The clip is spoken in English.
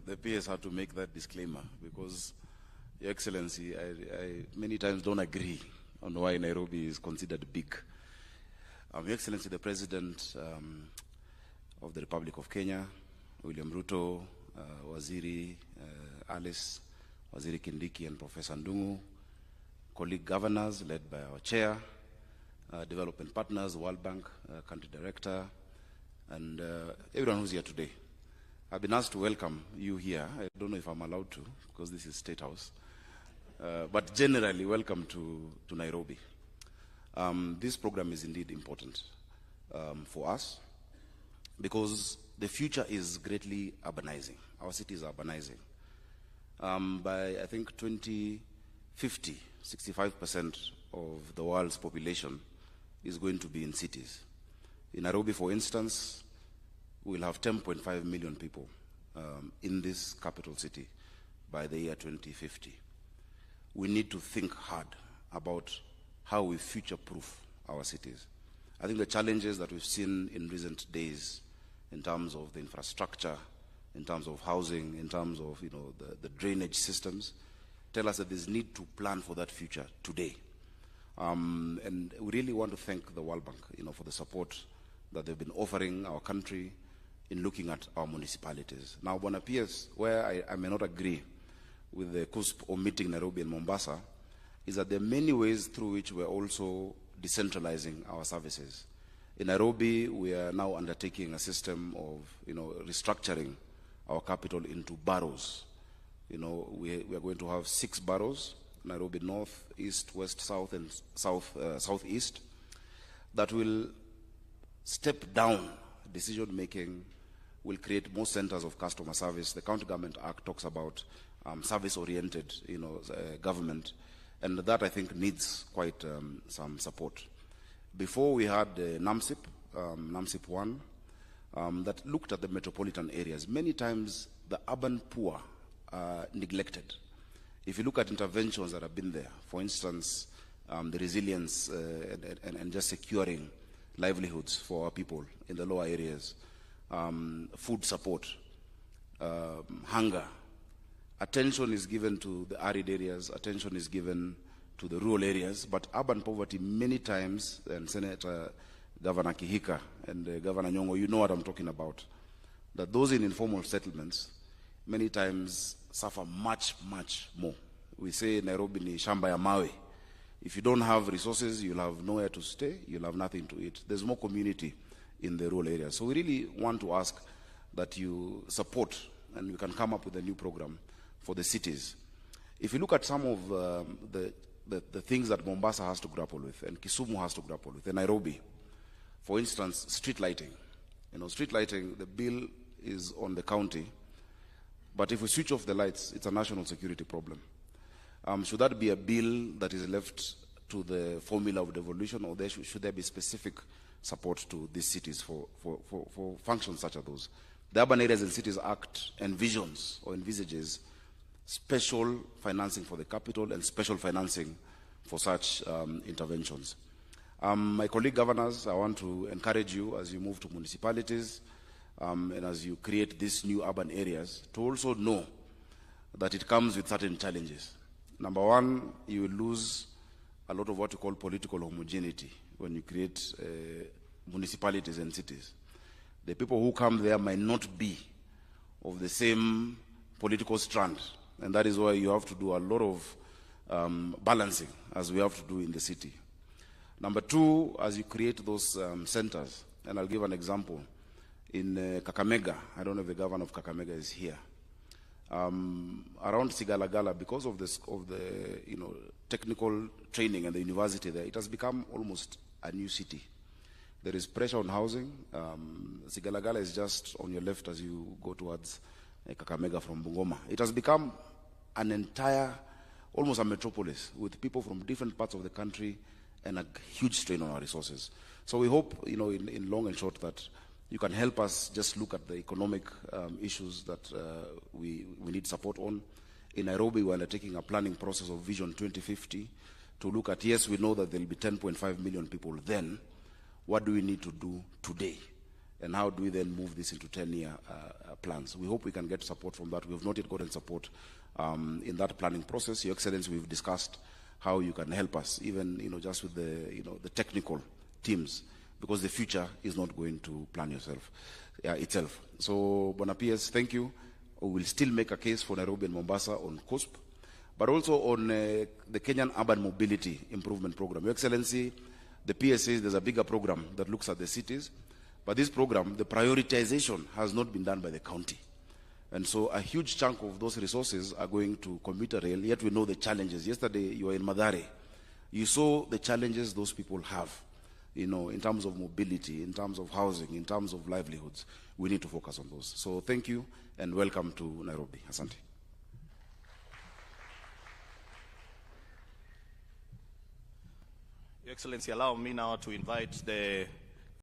the PS had to make that disclaimer because, Your Excellency, I many times don't agree on why Nairobi is considered big. Your Excellency, the President of the Republic of Kenya, William Ruto, Waziri Alice, Waziri Kindiki, and Professor Ndungu, colleague governors led by our chair, development partners, World Bank, country director, and everyone who's here today. I've been asked to welcome you here. I don't know if I'm allowed to, because this is State House. But generally, welcome to Nairobi. This program is indeed important for us because the future is greatly urbanizing. Our cities are urbanizing. By, I think, 2050, 65% of the world's population is going to be in cities. In Nairobi, for instance, we'll have 10.5 million people in this capital city by the year 2050. We need to think hard about how we future-proof our cities. I think the challenges that we've seen in recent days in terms of the infrastructure, in terms of housing, in terms of the drainage systems, tell us that there's need to plan for that future today. And we really want to thank the World Bank for the support that they've been offering our country in looking at our municipalities. Now, Bwana PS, where I may not agree with the CUSP omitting Nairobi and Mombasa, is that there are many ways through which we're also decentralizing our services. In Nairobi, we are now undertaking a system of restructuring our capital into boroughs. We are going to have 6 boroughs: Nairobi North, East, West, South, and Southeast, that will step down decision-making, will create more centers of customer service. The County Government Act talks about service-oriented government, and that, I think, needs quite some support. Before, we had NAMSIP, NAMSIP 1, that looked at the metropolitan areas. Many times, the urban poor are neglected. If you look at interventions that have been there, for instance, the resilience and just securing livelihoods for our people in the lower areas, food support, hunger, attention is given to the arid areas, attention is given to the rural areas, but urban poverty many times, and Senator Governor Kihika and Governor Nyong'o, you know what I'm talking about, that those in informal settlements many times suffer much, much more. We say Nairobi ni shamba ya mawe. If you don't have resources, you'll have nowhere to stay, you'll have nothing to eat. There's more community in the rural areas. So we really want to ask that you support, and we can come up with a new program for the cities. If you look at some of the things that Mombasa has to grapple with, and Kisumu has to grapple with, and Nairobi, for instance, street lighting. Street lighting, the bill is on the county, but if we switch off the lights, it's a national security problem. Should that be a bill that is left to the formula of devolution, or should there be specific support to these cities for functions such as those? The Urban Areas and Cities Act envisions or envisages special financing for the capital and special financing for such interventions. My colleague governors, I want to encourage you as you move to municipalities and as you create these new urban areas to also know that it comes with certain challenges. Number one, you will lose a lot of what you call political homogeneity when you create municipalities and cities. The people who come there might not be of the same political strand, and that is why you have to do a lot of balancing, as we have to do in the city. Number two, as you create those centers, and I'll give an example. In Kakamega, I don't know if the governor of Kakamega is here, around Sigalagala, because of the technical training and the university there, it has become almost a new city. There is pressure on housing. Sigalagala is just on your left as you go towards Kakamega from Bungoma. It has become an entire, almost a metropolis with people from different parts of the country and a huge strain on our resources. So we hope, in long and short, that you can help us just look at the economic issues that we need support on. In Nairobi, we're undertaking a planning process of Vision 2050 to look at, yes, we know that there will be 10.5 million people then. What do we need to do today and how do we then move this into 10-year plans. We hope we can get support from that. We have not yet gotten support in that planning process. Your Excellency, we've discussed how you can help us, even just with the technical teams, because the future is not going to plan itself. So, Bona PS, thank you. We will still make a case for Nairobi and Mombasa on COSP, but also on the Kenyan Urban Mobility Improvement Program. Your Excellency, the PSAs, there's a bigger program that looks at the cities, but this program, the prioritization has not been done by the county. And so a huge chunk of those resources are going to commuter rail, yet we know the challenges. Yesterday, you were in Mathare. You saw the challenges those people have, in terms of mobility, in terms of housing, in terms of livelihoods. We need to focus on those. So thank you, and welcome to Nairobi. Asante. Your Excellency, allow me now to invite the